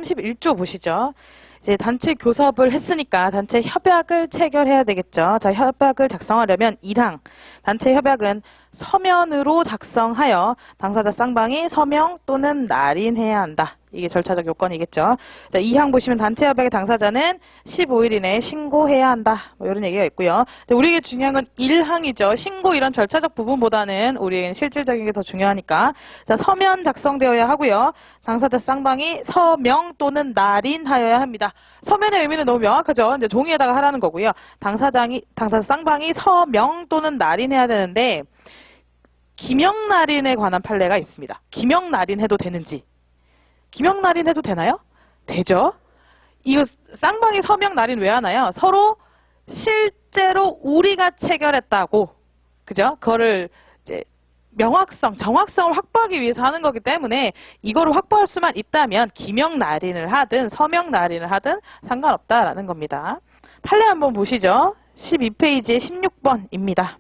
31조 보시죠. 이제 단체 교섭을 했으니까 단체 협약을 체결해야 되겠죠. 자, 협약을 작성하려면 1항. 단체 협약은 서면으로 작성하여 당사자 쌍방이 서명 또는 날인해야 한다. 이게 절차적 요건이겠죠. 자, 2항 보시면 단체 협약의 당사자는 15일 이내에 신고해야 한다. 뭐 이런 얘기가 있고요. 근데 우리에게 중요한 건 1항이죠. 신고 이런 절차적 부분보다는 우리에게는 실질적인 게 더 중요하니까. 자, 서면 작성되어야 하고요. 당사자 쌍방이 서명 또는 날인하여야 합니다. 서면의 의미는 너무 명확하죠. 이제 종이에다가 하라는 거고요. 당사자 쌍방이 서명 또는 날인해야 되는데 기명날인에 관한 판례가 있습니다. 기명날인해도 되는지. 기명날인해도 되나요? 되죠. 이거 쌍방이 서명 날인 왜 하나요? 서로 실제로 우리가 체결했다고, 그죠? 그거를 이제 명확성, 정확성을 확보하기 위해서 하는 거기 때문에 이거를 확보할 수만 있다면 기명날인을 하든 서명 날인을 하든 상관없다라는 겁니다. 판례 한번 보시죠. 12페이지에 16번입니다.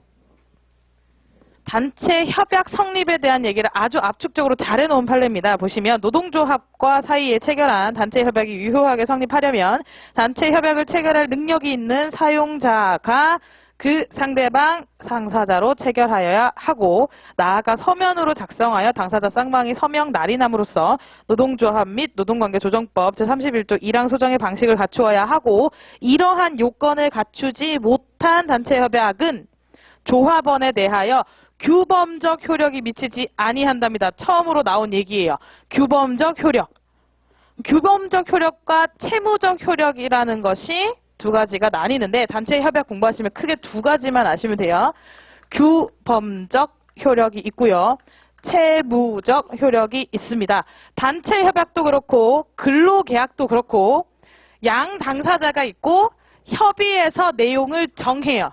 단체 협약 성립에 대한 얘기를 아주 압축적으로 잘 해놓은 판례입니다. 보시면 노동조합과 사이에 체결한 단체 협약이 유효하게 성립하려면 단체 협약을 체결할 능력이 있는 사용자가 그 상대방 당사자로 체결하여야 하고 나아가 서면으로 작성하여 당사자 쌍방이 서명 날인함으로써 노동조합 및 노동관계조정법 제31조 1항 소정의 방식을 갖추어야 하고 이러한 요건을 갖추지 못한 단체 협약은 조합원에 대하여 규범적 효력이 미치지 아니한답니다. 처음으로 나온 얘기예요. 규범적 효력. 규범적 효력과 채무적 효력이라는 것이 두 가지가 나뉘는데 단체 협약 공부하시면 크게 두 가지만 아시면 돼요. 규범적 효력이 있고요. 채무적 효력이 있습니다. 단체 협약도 그렇고 근로계약도 그렇고 양 당사자가 있고 협의해서 내용을 정해요.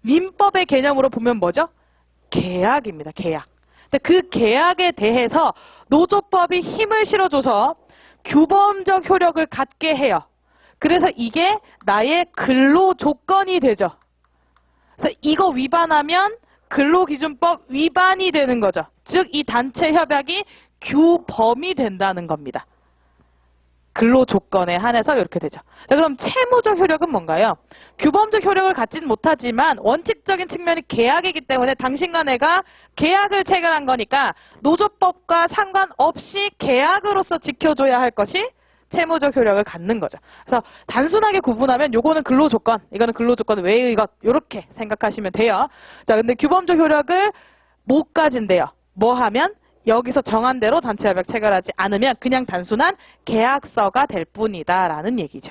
민법의 개념으로 보면 뭐죠? 계약입니다. 계약. 근데 그 계약에 대해서 노조법이 힘을 실어줘서 규범적 효력을 갖게 해요. 그래서 이게 나의 근로 조건이 되죠. 그래서 이거 위반하면 근로기준법 위반이 되는 거죠. 즉, 이 단체 협약이 규범이 된다는 겁니다. 근로 조건에 한해서 이렇게 되죠. 자, 그럼 채무적 효력은 뭔가요? 규범적 효력을 갖지는 못하지만 원칙적인 측면이 계약이기 때문에 당신과 내가 계약을 체결한 거니까 노조법과 상관없이 계약으로서 지켜줘야 할 것이 채무적 효력을 갖는 거죠. 그래서 단순하게 구분하면 요거는 근로조건, 이거는 근로조건 외의 것 이렇게 생각하시면 돼요. 자, 근데 규범적 효력을 못 가진대요. 뭐 하면? 여기서 정한 대로 단체 협약 체결하지 않으면 그냥 단순한 계약서가 될 뿐이다라는 얘기죠.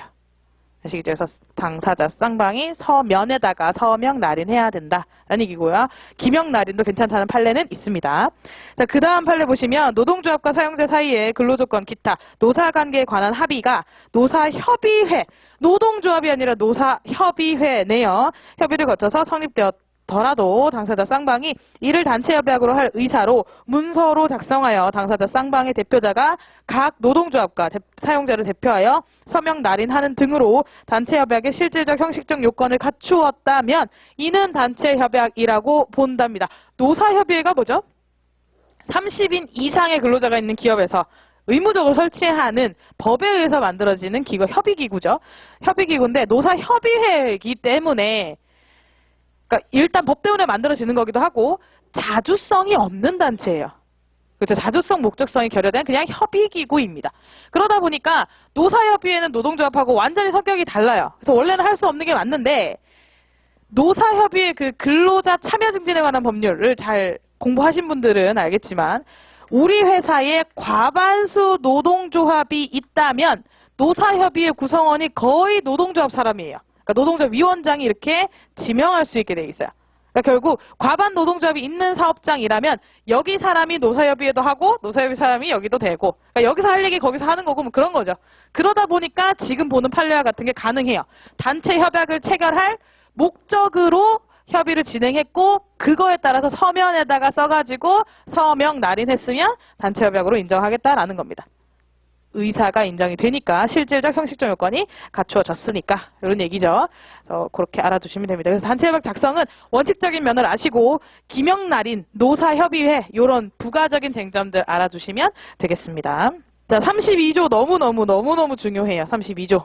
아시겠죠? 그래서 당사자 쌍방이 서면에다가 서명 날인해야 된다라는 얘기고요. 기명 날인도 괜찮다는 판례는 있습니다. 자, 그 다음 판례 보시면 노동조합과 사용자 사이의 근로조건 기타 노사관계에 관한 합의가 노사협의회, 노동조합이 아니라 노사협의회네요. 협의를 거쳐서 성립되었더라도 당사자 쌍방이 이를 단체 협약으로 할 의사로 문서로 작성하여 당사자 쌍방의 대표자가 각 노동조합과 사용자를 대표하여 서명 날인하는 등으로 단체 협약의 실질적 형식적 요건을 갖추었다면 이는 단체 협약이라고 본답니다. 노사협의회가 뭐죠? 30인 이상의 근로자가 있는 기업에서 의무적으로 설치하는 법에 의해서 만들어지는 기구, 협의기구죠. 협의기구인데 노사협의회이기 때문에 그러니까 일단 법 때문에 만들어지는 거기도 하고 자주성이 없는 단체예요. 그렇죠. 자주성, 목적성이 결여된 그냥 협의기구입니다. 그러다 보니까 노사협의회는 노동조합하고 완전히 성격이 달라요. 그래서 원래는 할 수 없는 게 맞는데 노사협의회 그 근로자 참여 증진에 관한 법률을 잘 공부하신 분들은 알겠지만 우리 회사에 과반수 노동조합이 있다면 노사협의회 구성원이 거의 노동조합 사람이에요. 그러니까 노동조합 위원장이 이렇게 지명할 수 있게 돼 있어요. 그러니까 결국 과반 노동조합이 있는 사업장이라면 여기 사람이 노사협의회도 하고 노사협의 사람이 여기도 되고 그러니까 여기서 할 얘기 거기서 하는 거고 뭐 그런 거죠. 그러다 보니까 지금 보는 판례와 같은 게 가능해요. 단체 협약을 체결할 목적으로 협의를 진행했고 그거에 따라서 서면에다가 써가지고 서명 날인했으면 단체 협약으로 인정하겠다라는 겁니다. 의사가 인정이 되니까 실질적 형식적 요건이 갖추어졌으니까 이런 얘기죠. 그래서 그렇게 알아두시면 됩니다. 그래서 단체 협약 작성은 원칙적인 면을 아시고 기명 날인, 노사협의회 이런 부가적인 쟁점들 알아두시면 되겠습니다. 자, 32조 너무너무 중요해요. 32조.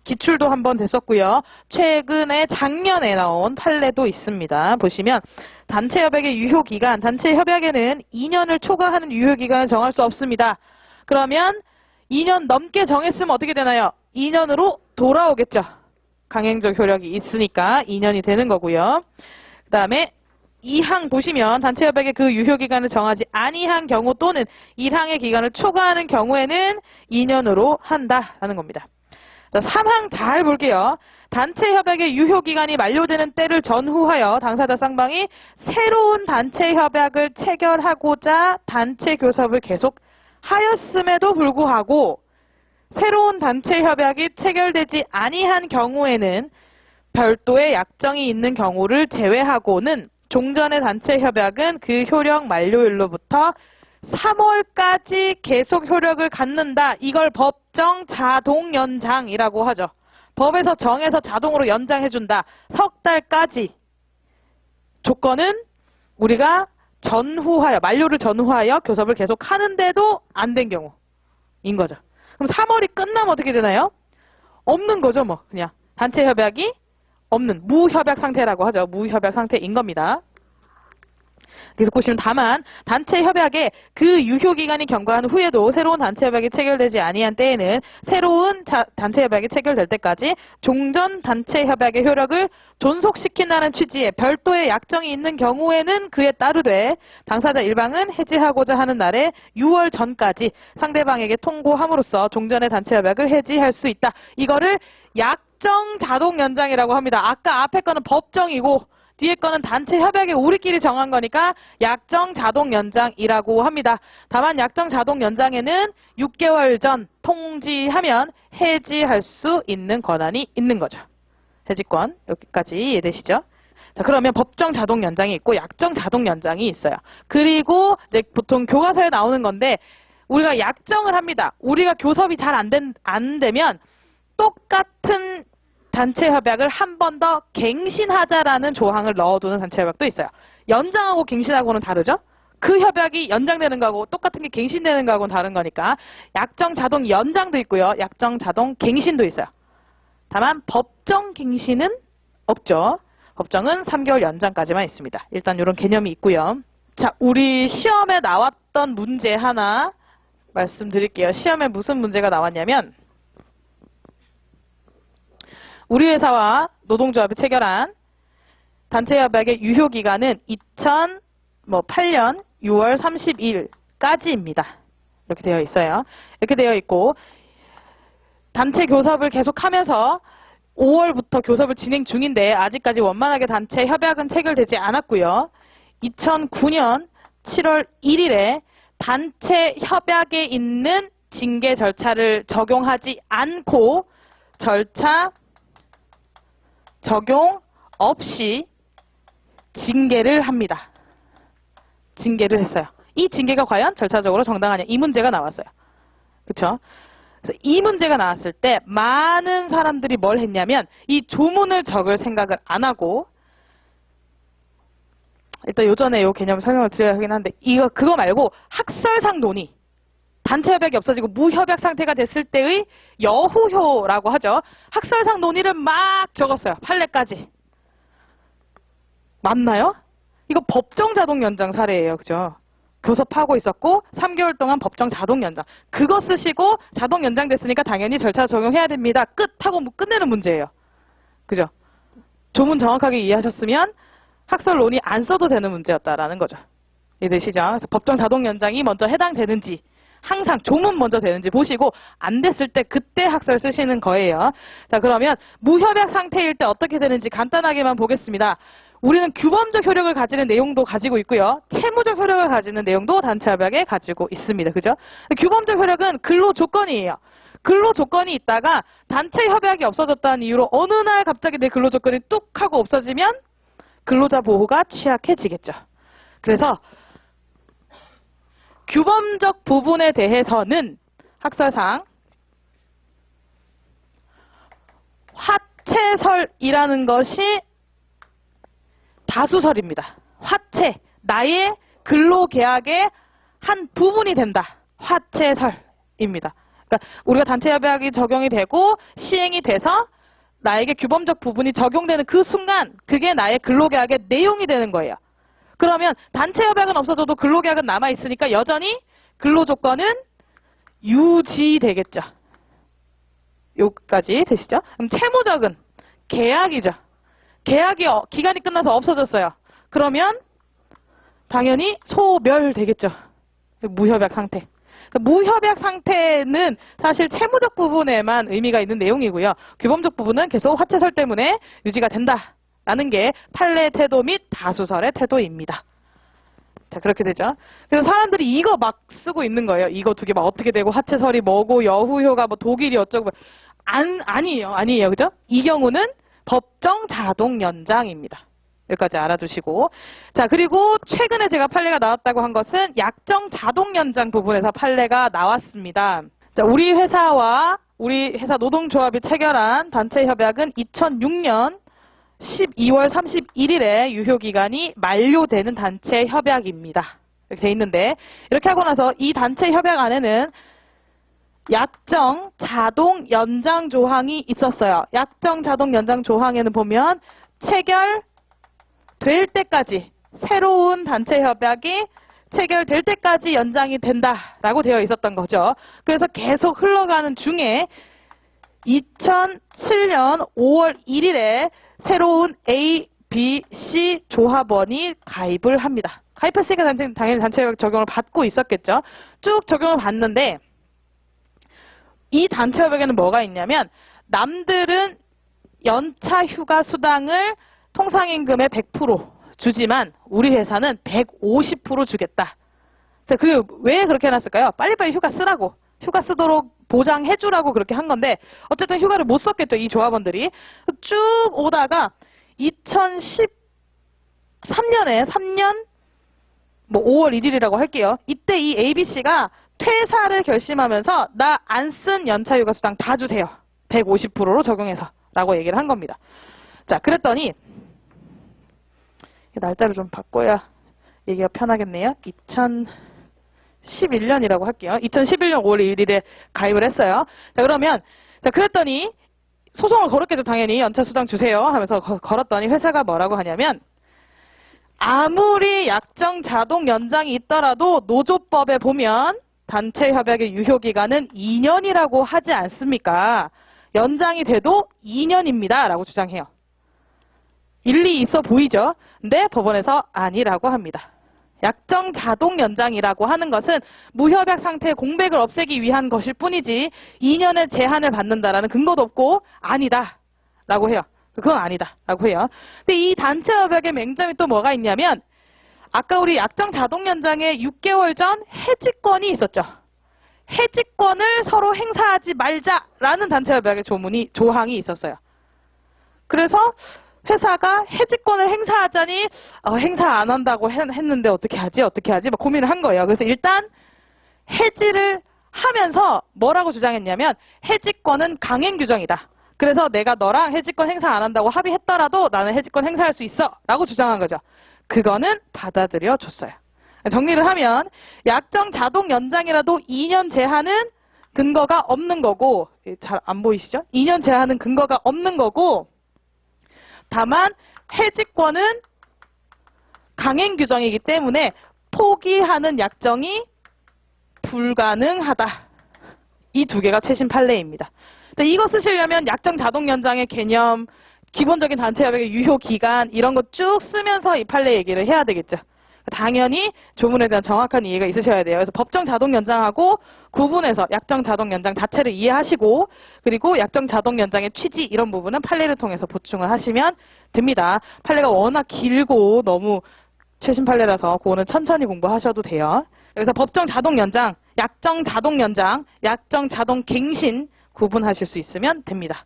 기출도 한번 됐었고요. 최근에 작년에 나온 판례도 있습니다. 보시면 단체 협약의 유효 기간, 단체 협약에는 2년을 초과하는 유효 기간을 정할 수 없습니다. 그러면 2년 넘게 정했으면 어떻게 되나요? 2년으로 돌아오겠죠. 강행적 효력이 있으니까 2년이 되는 거고요. 그 다음에 2항 보시면 단체 협약의 그 유효 기간을 정하지 아니한 경우 또는 1항의 기간을 초과하는 경우에는 2년으로 한다라는 겁니다. 자, 3항 잘 볼게요. 단체 협약의 유효 기간이 만료되는 때를 전후하여 당사자 쌍방이 새로운 단체 협약을 체결하고자 단체 교섭을 계속하였음에도 불구하고 새로운 단체 협약이 체결되지 아니한 경우에는 별도의 약정이 있는 경우를 제외하고는 종전의 단체 협약은 그 효력 만료일로부터 3월까지 계속 효력을 갖는다. 이걸 법정 자동 연장이라고 하죠. 법에서 정해서 자동으로 연장해준다. 석 달까지. 조건은 우리가 전후하여, 만료를 전후하여 교섭을 계속 하는데도 안 된 경우인 거죠. 그럼 3월이 끝나면 어떻게 되나요? 없는 거죠, 뭐. 그냥. 단체 협약이 없는 무협약 상태라고 하죠. 무협약 상태인 겁니다. 계속 보시면 다만 단체 협약의 그 유효 기간이 경과한 후에도 새로운 단체 협약이 체결되지 아니한 때에는 새로운 단체 협약이 체결될 때까지 종전 단체 협약의 효력을 존속시킨다는 취지의 별도의 약정이 있는 경우에는 그에 따르되 당사자 일방은 해지하고자 하는 날에 6월 전까지 상대방에게 통고함으로써 종전의 단체 협약을 해지할 수 있다. 이거를 약정 자동 연장이라고 합니다. 아까 앞에 거는 법정이고 뒤에 거는 단체 협약에 우리끼리 정한 거니까 약정 자동 연장이라고 합니다. 다만 약정 자동 연장에는 6개월 전 통지하면 해지할 수 있는 권한이 있는 거죠. 해지권 여기까지 이해되시죠? 자, 그러면 법정 자동 연장이 있고 약정 자동 연장이 있어요. 그리고 이제 보통 교과서에 나오는 건데 우리가 약정을 합니다. 우리가 교섭이 잘 안 되면 똑같은 단체 협약을 한 번 더 갱신하자라는 조항을 넣어두는 단체 협약도 있어요. 연장하고 갱신하고는 다르죠? 그 협약이 연장되는 거하고 똑같은 게 갱신되는 거하고는 다른 거니까 약정 자동 연장도 있고요. 약정 자동 갱신도 있어요. 다만 법정 갱신은 없죠. 법정은 3개월 연장까지만 있습니다. 일단 이런 개념이 있고요. 자, 우리 시험에 나왔던 문제 하나 말씀드릴게요. 시험에 무슨 문제가 나왔냐면 우리 회사와 노동조합이 체결한 단체 협약의 유효 기간은 2008년 6월 30일까지입니다. 이렇게 되어 있어요. 이렇게 되어 있고 단체 교섭을 계속하면서 5월부터 교섭을 진행 중인데 아직까지 원만하게 단체 협약은 체결되지 않았고요. 2009년 7월 1일에 단체 협약에 있는 징계 절차를 적용하지 않고 절차 적용 없이 징계를 합니다. 징계를 했어요. 이 징계가 과연 절차적으로 정당하냐 이 문제가 나왔어요. 그렇죠? 그래서 이 문제가 나왔을 때 많은 사람들이 뭘 했냐면 이 조문을 적을 생각을 안 하고 일단 요전에 요 개념을 설명을 드려야 하긴 한데 그거 말고 학설상 논의 단체 협약이 없어지고 무협약 상태가 됐을 때의 여후효라고 하죠. 학설상 논의를 막 적었어요. 판례까지. 맞나요? 이거 법정 자동 연장 사례예요. 그죠? 교섭하고 있었고 3개월 동안 법정 자동 연장. 그거 쓰시고 자동 연장 됐으니까 당연히 절차 적용해야 됩니다. 끝! 하고 끝내는 문제예요. 그죠? 조문 정확하게 이해하셨으면 학설 논의 안 써도 되는 문제였다라는 거죠. 이해되시죠? 그래서 법정 자동 연장이 먼저 해당되는지 항상 조문 먼저 되는지 보시고 안 됐을 때 그때 학설 쓰시는 거예요. 자, 그러면 무협약 상태일 때 어떻게 되는지 간단하게만 보겠습니다. 우리는 규범적 효력을 가지는 내용도 가지고 있고요. 채무적 효력을 가지는 내용도 단체 협약에 가지고 있습니다. 그죠? 규범적 효력은 근로 조건이에요. 근로 조건이 있다가 단체 협약이 없어졌다는 이유로 어느 날 갑자기 내 근로 조건이 뚝 하고 없어지면 근로자 보호가 취약해지겠죠. 그래서 규범적 부분에 대해서는 학설상 화체설이라는 것이 다수설입니다. 화체, 나의 근로계약의 한 부분이 된다. 화체설. 입니다. 그러니까 우리가 단체 협약이 적용이 되고 시행이 돼서 나에게 규범적 부분이 적용되는 그 순간 그게 나의 근로계약의 내용이 되는 거예요. 그러면 단체 협약은 없어져도 근로계약은 남아있으니까 여전히 근로조건은 유지되겠죠. 여기까지 되시죠? 그럼 채무적은 계약이죠. 계약이 기간이 끝나서 없어졌어요. 그러면 당연히 소멸되겠죠. 무협약 상태. 무협약 상태는 사실 채무적 부분에만 의미가 있는 내용이고요. 규범적 부분은 계속 화체설 때문에 유지가 된다라는 게 판례 태도 및 다수설의 태도입니다. 자, 그렇게 되죠. 그래서 사람들이 이거 막 쓰고 있는 거예요. 이거 두 개 막 어떻게 되고 화체설이 뭐고 여후효가 뭐 독일이 어쩌고 아니에요. 그죠? 이 경우는 법정 자동 연장입니다. 여기까지 알아두시고. 자, 그리고 최근에 제가 판례가 나왔다고 한 것은 약정 자동 연장 부분에서 판례가 나왔습니다. 자, 우리 회사와 우리 회사 노동조합이 체결한 단체 협약은 2006년 12월 31일에 유효기간이 만료되는 단체 협약입니다. 이렇게 돼 있는데 이렇게 하고 나서 이 단체 협약 안에는 약정 자동 연장 조항이 있었어요. 약정 자동 연장 조항에는 보면 체결될 때까지 새로운 단체 협약이 체결될 때까지 연장이 된다라고 되어 있었던 거죠. 그래서 계속 흘러가는 중에 2007년 5월 1일에 새로운 A, B, C 조합원이 가입을 합니다. 가입했으니까 당연히 단체 협약 적용을 받고 있었겠죠. 쭉 적용을 받는데 이 단체 협약에는 뭐가 있냐면 남들은 연차 휴가 수당을 통상임금의 100% 주지만 우리 회사는 150% 주겠다. 그게 왜 그렇게 해놨을까요? 빨리빨리 휴가 쓰라고. 휴가 쓰도록 보장해주라고 그렇게 한 건데 어쨌든 휴가를 못 썼겠죠. 이 조합원들이. 쭉 오다가 2013년에 3년 5월 1일이라고 할게요. 이때 이 ABC가 퇴사를 결심하면서 나 안 쓴 연차휴가 수당 다 주세요. 150%로 적용해서 라고 얘기를 한 겁니다. 자, 그랬더니 날짜를 좀 바꿔야 얘기가 편하겠네요. 2011년이라고 할게요. 2011년 5월 1일에 가입을 했어요. 자, 그러면 그랬더니 소송을 걸었겠죠. 당연히 연차수당 주세요 하면서 걸었더니 회사가 뭐라고 하냐면 아무리 약정 자동 연장이 있더라도 노조법에 보면 단체 협약의 유효기간은 2년이라고 하지 않습니까? 연장이 돼도 2년입니다. 라고 주장해요. 일리 있어 보이죠? 근데 법원에서 아니라고 합니다. 약정 자동 연장이라고 하는 것은 무협약 상태의 공백을 없애기 위한 것일 뿐이지 2년의 제한을 받는다라는 근거도 없고 아니다. 라고 해요. 그건 아니다. 라고 해요. 근데 이 단체 협약의 맹점이 또 뭐가 있냐면 아까 우리 약정 자동 연장에 6개월 전 해지권이 있었죠. 해지권을 서로 행사하지 말자라는 단체 협약의 조항이 있었어요. 그래서 회사가 해지권을 행사하자니 행사 안 한다고 했는데 어떻게 하지 막 고민을 한 거예요. 그래서 일단 해지를 하면서 뭐라고 주장했냐면 해지권은 강행 규정이다. 그래서 내가 너랑 해지권 행사 안 한다고 합의했더라도 나는 해지권 행사할 수 있어 라고 주장한 거죠. 그거는 받아들여 줬어요. 정리를 하면 약정 자동 연장이라도 2년 제한은 근거가 없는 거고 잘 안 보이시죠? 2년 제한은 근거가 없는 거고 다만 해지권은 강행 규정이기 때문에 포기하는 약정이 불가능하다. 이 두 개가 최신 판례입니다. 이거 쓰시려면 약정 자동 연장의 개념, 기본적인 단체 협약의 유효 기간 이런 거 쭉 쓰면서 이 판례 얘기를 해야 되겠죠. 당연히 조문에 대한 정확한 이해가 있으셔야 돼요. 그래서 법정 자동 연장하고 구분해서 약정 자동 연장 자체를 이해하시고 그리고 약정 자동 연장의 취지 이런 부분은 판례를 통해서 보충을 하시면 됩니다. 판례가 워낙 길고 너무 최신 판례라서 그거는 천천히 공부하셔도 돼요. 여기서 법정 자동 연장, 약정 자동 연장, 약정 자동 갱신 구분하실 수 있으면 됩니다.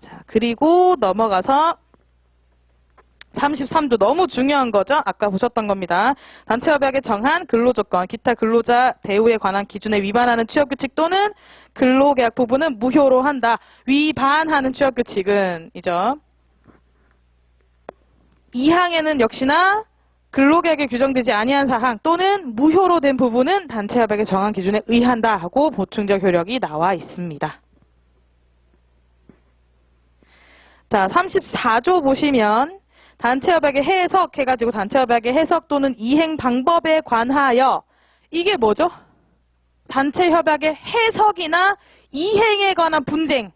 자, 그리고 넘어가서 33도 너무 중요한 거죠. 아까 보셨던 겁니다. 단체 협약에 정한 근로조건, 기타 근로자 대우에 관한 기준에 위반하는 취업규칙 또는 근로계약 부분은 무효로 한다. 위반하는 취업규칙은 이죠. 2항에는 역시나 근로계약에 규정되지 아니한 사항 또는 무효로 된 부분은 단체협약의 정한 기준에 의한다 하고 보충적 효력이 나와 있습니다. 자, 34조 보시면 단체협약의 해석 해가지고 단체협약의 해석 또는 이행 방법에 관하여 이게 뭐죠? 단체협약의 해석이나 이행에 관한 분쟁.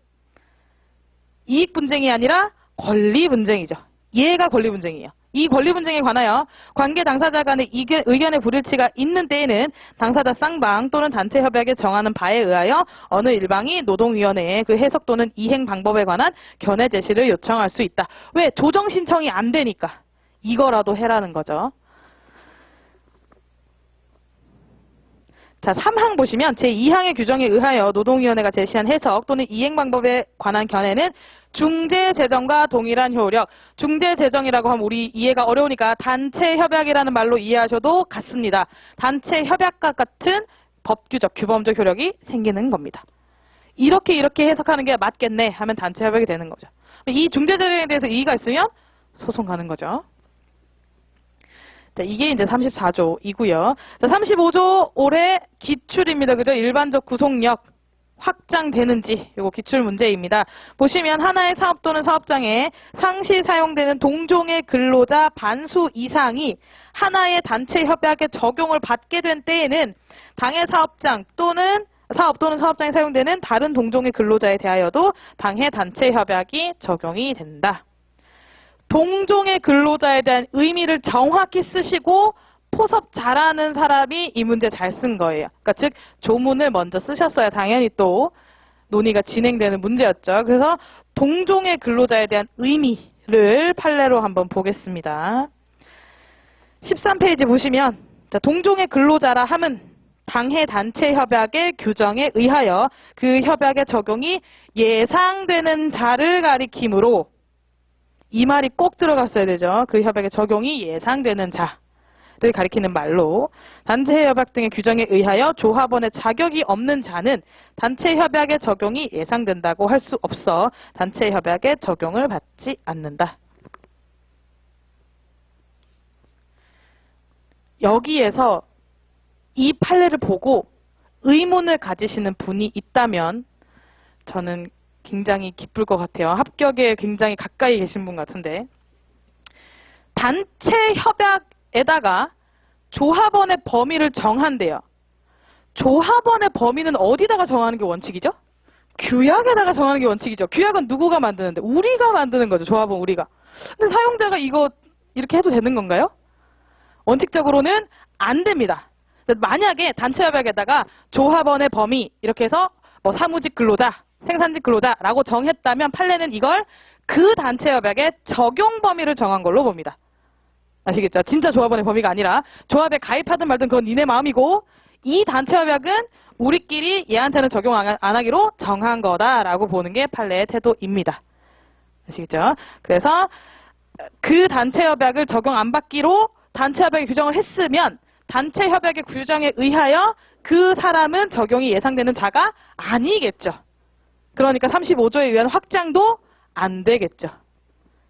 이익 분쟁이 아니라 권리 분쟁이죠. 얘가 권리 분쟁이에요. 이 권리 분쟁에 관하여 관계 당사자 간의 의견의 불일치가 있는 때에는 당사자 쌍방 또는 단체 협약에 정하는 바에 의하여 어느 일방이 노동위원회에 그 해석 또는 이행 방법에 관한 견해 제시를 요청할 수 있다. 왜? 조정 신청이 안 되니까. 이거라도 해라는 거죠. 자, 3항 보시면 제2항의 규정에 의하여 노동위원회가 제시한 해석 또는 이행 방법에 관한 견해는 중재재정과 동일한 효력. 중재재정이라고 하면 우리 이해가 어려우니까 단체협약이라는 말로 이해하셔도 같습니다. 단체협약과 같은 법규적, 규범적 효력이 생기는 겁니다. 이렇게 해석하는 게 맞겠네 하면 단체협약이 되는 거죠. 이 중재재정에 대해서 이의가 있으면 소송 가는 거죠. 자, 이게 이제 34조이고요. 자, 35조 올해 기출입니다. 그죠? 일반적 구속력 확장되는지 이거 기출 문제입니다. 보시면 하나의 사업 또는 사업장에 상시 사용되는 동종의 근로자 반수 이상이 하나의 단체 협약에 적용을 받게 된 때에는 당해 사업장 또는 사업 또는 사업장에 사용되는 다른 동종의 근로자에 대하여도 당해 단체 협약이 적용이 된다. 동종의 근로자에 대한 의미를 정확히 쓰시고 포섭 잘하는 사람이 이 문제 잘 쓴 거예요. 그러니까 즉 조문을 먼저 쓰셨어야 당연히 또 논의가 진행되는 문제였죠. 그래서 동종의 근로자에 대한 의미를 판례로 한번 보겠습니다. 13페이지 보시면 자, 동종의 근로자라 함은 당해 단체 협약의 규정에 의하여 그 협약의 적용이 예상되는 자를 가리키므로 이 말이 꼭 들어갔어야 되죠. 그 협약의 적용이 예상되는 자를 가리키는 말로 단체 협약 등의 규정에 의하여 조합원의 자격이 없는 자는 단체 협약의 적용이 예상된다고 할 수 없어 단체 협약의 적용을 받지 않는다. 여기에서 이 판례를 보고 의문을 가지시는 분이 있다면 저는 굉장히 기쁠 것 같아요. 합격에 굉장히 가까이 계신 분 같은데 단체 협약에다가 조합원의 범위를 정한대요. 조합원의 범위는 어디다가 정하는 게 원칙이죠? 규약에다가 정하는 게 원칙이죠. 규약은 누구가 만드는데? 우리가 만드는 거죠. 조합원 우리가. 근데 사용자가 이거 이렇게 해도 되는 건가요? 원칙적으로는 안 됩니다. 만약에 단체 협약에다가 조합원의 범위 이렇게 해서 뭐 사무직 근로자 생산직 근로자라고 정했다면 판례는 이걸 그 단체 협약의 적용 범위를 정한 걸로 봅니다. 아시겠죠? 진짜 조합원의 범위가 아니라 조합에 가입하든 말든 그건 니네 마음이고 이 단체 협약은 우리끼리 얘한테는 적용 안 하기로 정한 거다라고 보는 게 판례의 태도입니다. 아시겠죠? 그래서 그 단체 협약을 적용 안 받기로 단체 협약의 규정을 했으면 단체 협약의 규정에 의하여 그 사람은 적용이 예상되는 자가 아니겠죠. 그러니까 35조에 의한 확장도 안 되겠죠.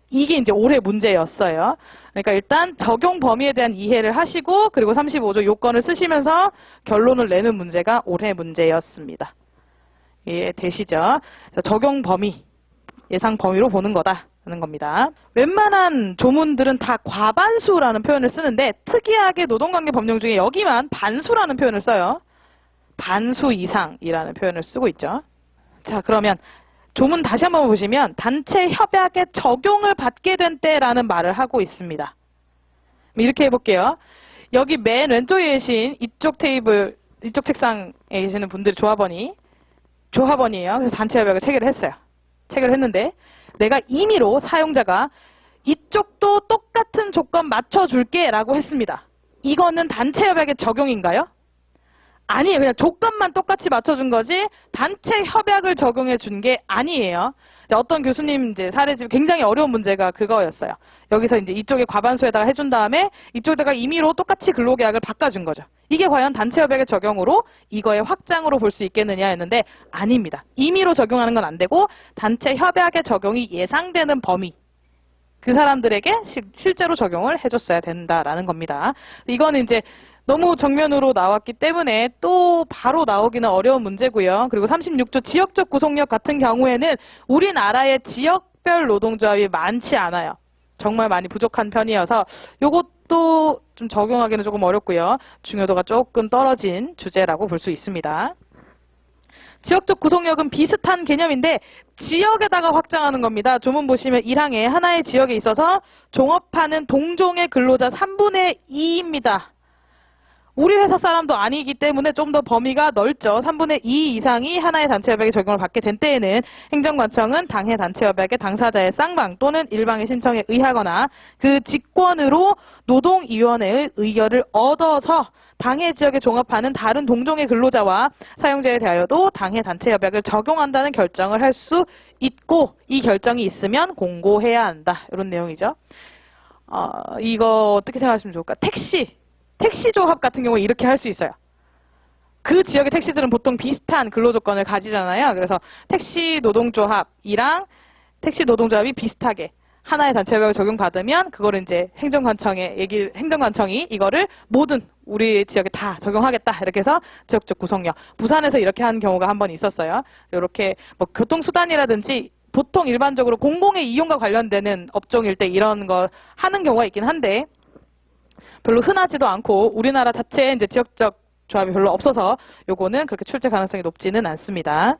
이게 이제 올해 문제였어요. 그러니까 일단 적용 범위에 대한 이해를 하시고 그리고 35조 요건을 쓰시면서 결론을 내는 문제가 올해 문제였습니다. 이해되시죠? 적용 범위, 예상 범위로 보는 거다라는 겁니다. 웬만한 조문들은 다 과반수라는 표현을 쓰는데 특이하게 노동관계 법령 중에 여기만 반수라는 표현을 써요. 반수 이상이라는 표현을 쓰고 있죠. 자, 그러면 조문 다시 한번 보시면 단체 협약에 적용을 받게 된 때라는 말을 하고 있습니다. 이렇게 해볼게요. 여기 맨 왼쪽에 계신 이쪽 테이블, 이쪽 책상에 계시는 분들이 조합원이에요. 그래서 단체 협약을 체결을 했어요. 체결을 했는데 내가 임의로 사용자가 이쪽도 똑같은 조건 맞춰줄게 라고 했습니다. 이거는 단체 협약의 적용인가요? 아니에요. 그냥 조건만 똑같이 맞춰준 거지 단체 협약을 적용해 준 게 아니에요. 어떤 교수님 이제 사례 중 굉장히 어려운 문제가 그거였어요. 여기서 이제 이쪽에 과반수에다가 해준 다음에 이쪽에다가 임의로 똑같이 근로계약을 바꿔준 거죠. 이게 과연 단체 협약의 적용으로 이거의 확장으로 볼 수 있겠느냐 했는데 아닙니다. 임의로 적용하는 건 안 되고 단체 협약의 적용이 예상되는 범위 그 사람들에게 실제로 적용을 해줬어야 된다라는 겁니다. 이거는 이제 너무 정면으로 나왔기 때문에 또 바로 나오기는 어려운 문제고요. 그리고 36조 지역적 구속력 같은 경우에는 우리나라의 지역별 노동조합이 많지 않아요. 정말 많이 부족한 편이어서 이것도 좀 적용하기는 조금 어렵고요. 중요도가 조금 떨어진 주제라고 볼 수 있습니다. 지역적 구속력은 비슷한 개념인데 지역에다가 확장하는 겁니다. 조문 보시면 1항에 하나의 지역에 있어서 종업하는 동종의 근로자 3분의 2입니다. 우리 회사 사람도 아니기 때문에 좀 더 범위가 넓죠. 3분의 2 이상이 하나의 단체협약에 적용을 받게 된 때에는 행정관청은 당해 단체협약의 당사자의 쌍방 또는 일방의 신청에 의하거나 그 직권으로 노동위원회의 의결을 얻어서 당해 지역에 종합하는 다른 동종의 근로자와 사용자에 대하여도 당해 단체협약을 적용한다는 결정을 할 수 있고 이 결정이 있으면 공고해야 한다. 이런 내용이죠. 이거 어떻게 생각하시면 좋을까? 택시 조합 같은 경우에 이렇게 할 수 있어요. 그 지역의 택시들은 보통 비슷한 근로조건을 가지잖아요. 그래서 택시 노동조합이랑 택시 노동조합이 비슷하게 하나의 단체협약을 적용받으면 그거를 이제 행정관청이 이거를 모든 우리 지역에 다 적용하겠다. 이렇게 해서 지역적 구속력. 부산에서 이렇게 한 경우가 한 번 있었어요. 이렇게 뭐 교통수단이라든지 보통 일반적으로 공공의 이용과 관련되는 업종일 때 이런 거 하는 경우가 있긴 한데 별로 흔하지도 않고 우리나라 자체에 이제 지역적 조합이 별로 없어서 요거는 그렇게 출제 가능성이 높지는 않습니다.